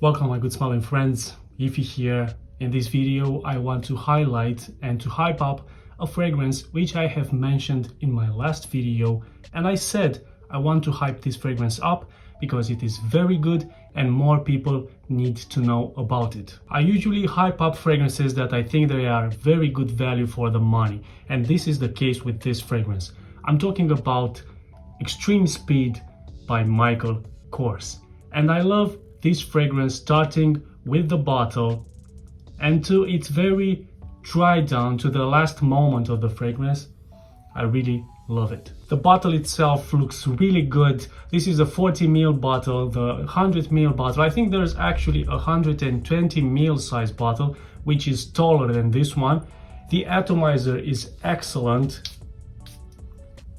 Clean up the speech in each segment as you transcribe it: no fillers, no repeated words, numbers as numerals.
Welcome my good smelling friends, Yiffy here. In this video I want to highlight and to hype up a fragrance which I have mentioned in my last video, and I said I want to hype this fragrance up because it is very good and more people need to know about it. I usually hype up fragrances that I think they are very good value for the money, and this is the case with this fragrance. I'm talking about Extreme Speed by Michael Kors, and I love this fragrance starting with the bottle and to its very dry down to the last moment of the fragrance. I really love it. The bottle itself looks really good. This is a 40 ml bottle, the 100 ml bottle. I think there's actually a 120 ml size bottle which is taller than this one. The atomizer is excellent.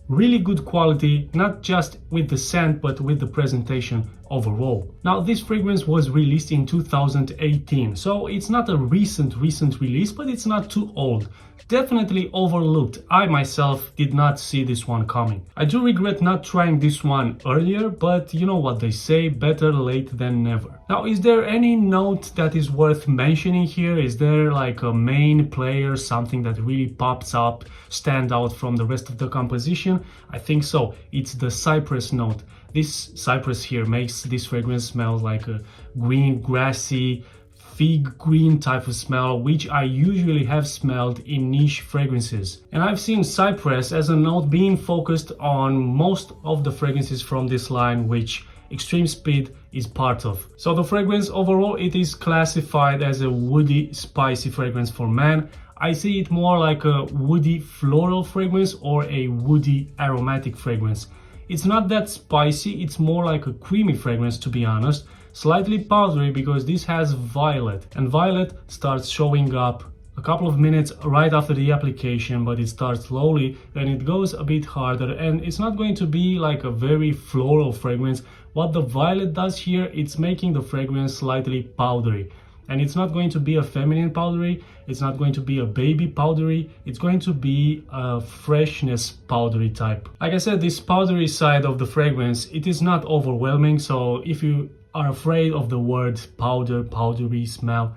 Really good quality, not just with the scent but with the presentation overall. Now this fragrance was released in 2018, so it's not a recent release, but it's not too old. Definitely overlooked. I myself did not see this one coming. I do regret not trying this one earlier, but you know what they say, better late than never. Now, is there any note that is worth mentioning here? Is there like a main player, something that really pops up, stand out from the rest of the composition? I think so. It's the cypress note. This cypress here makes this fragrance smell like a green, grassy, fig green type of smell, which I usually have smelled in niche fragrances. And I've seen cypress as a note being focused on most of the fragrances from this line, which Extreme Speed is part of. So the fragrance overall, it is classified as a woody, spicy fragrance for men. I see it more like a woody floral fragrance or a woody aromatic fragrance. It's not that spicy, it's more like a creamy fragrance, to be honest. Slightly powdery because this has violet, and violet starts showing up a couple of minutes right after the application, but it starts slowly and it goes a bit harder, and it's not going to be like a very floral fragrance. What the violet does here, it's making the fragrance slightly powdery. And it's not going to be a feminine powdery, it's not going to be a baby powdery, it's going to be a freshness powdery type. Like I said, this powdery side of the fragrance, it is not overwhelming, so if you are afraid of the word powder, powdery smell,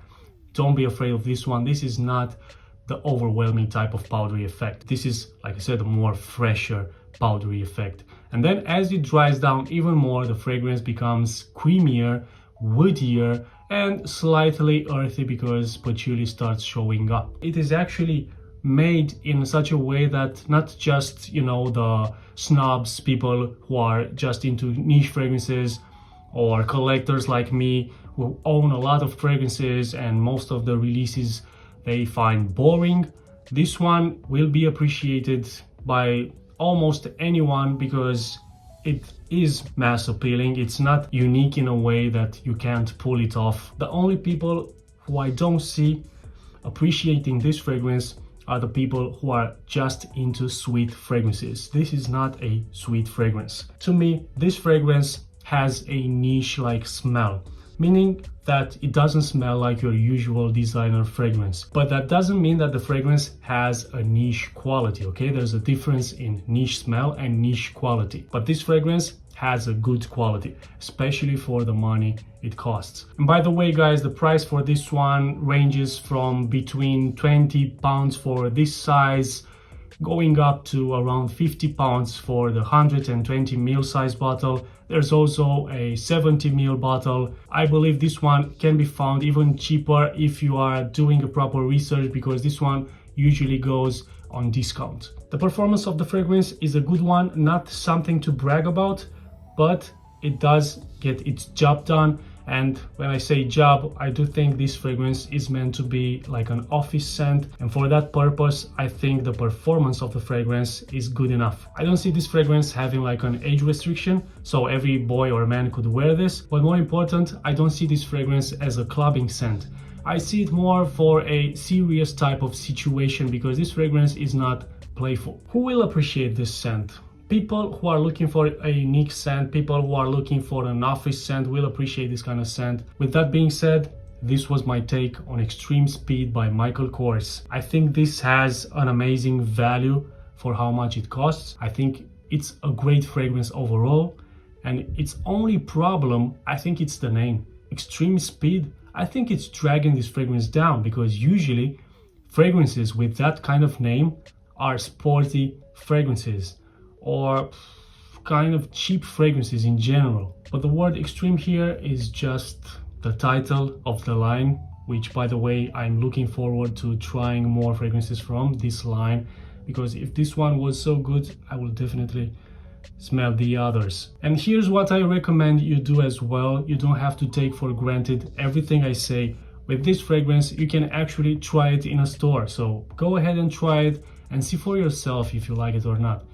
don't be afraid of this one. This is not the overwhelming type of powdery effect. This is, like I said, a more fresher powdery effect. And then as it dries down even more, the fragrance becomes creamier, woodier, and slightly earthy because patchouli starts showing up. It is actually made in such a way that not just, you know, the snobs, people who are just into niche fragrances, or collectors like me who own a lot of fragrances and most of the releases they find boring. This one will be appreciated by almost anyone because it is mass appealing. It's not unique in a way that you can't pull it off. The only people who I don't see appreciating this fragrance are the people who are just into sweet fragrances. This is not a sweet fragrance. To me, this fragrance has a niche-like smell, meaning that it doesn't smell like your usual designer fragrance. But that doesn't mean that the fragrance has a niche quality, okay? There's a difference in niche smell and niche quality. But this fragrance has a good quality, especially for the money it costs. And by the way, guys, the price for this one ranges from between £20 for this size, going up to around £50 for the 120 ml size bottle. There's also a 70 ml bottle. I believe this one can be found even cheaper if you are doing a proper research, because this one usually goes on discount. The performance of the fragrance is a good one, not something to brag about, but it does get its job done. And when I say job, I do think this fragrance is meant to be like an office scent, and for that purpose I think the performance of the fragrance is good enough. I don't see this fragrance having like an age restriction, so every boy or man could wear this, but more important, I don't see this fragrance as a clubbing scent. I see it more for a serious type of situation because this fragrance is not playful. Who will appreciate this scent? People who are looking for a unique scent, people who are looking for an office scent will appreciate this kind of scent. With that being said, this was my take on Extreme Speed by Michael Kors. I think this has an amazing value for how much it costs. I think it's a great fragrance overall, and its only problem, I think it's the name. extreme speed, I think it's dragging this fragrance down, because usually fragrances with that kind of name are sporty fragrances or kind of cheap fragrances in general. But the word extreme here is just the title of the line, which, by the way, I'm looking forward to trying more fragrances from this line, because if this one was so good, I will definitely smell the others. And here's what I recommend you do as well. You don't have to take for granted everything I say. With this fragrance, you can actually try it in a store. So go ahead and try it and see for yourself if you like it or not.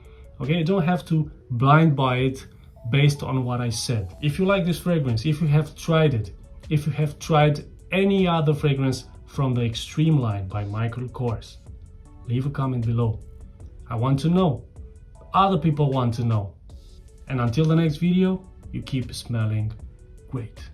Okay, you don't have to blind buy it based on what I said. If you like this fragrance, if you have tried it, if you have tried any other fragrance from the Extreme line by Michael Kors, leave a comment below. I want to know. Other people want to know. And until the next video, you keep smelling great.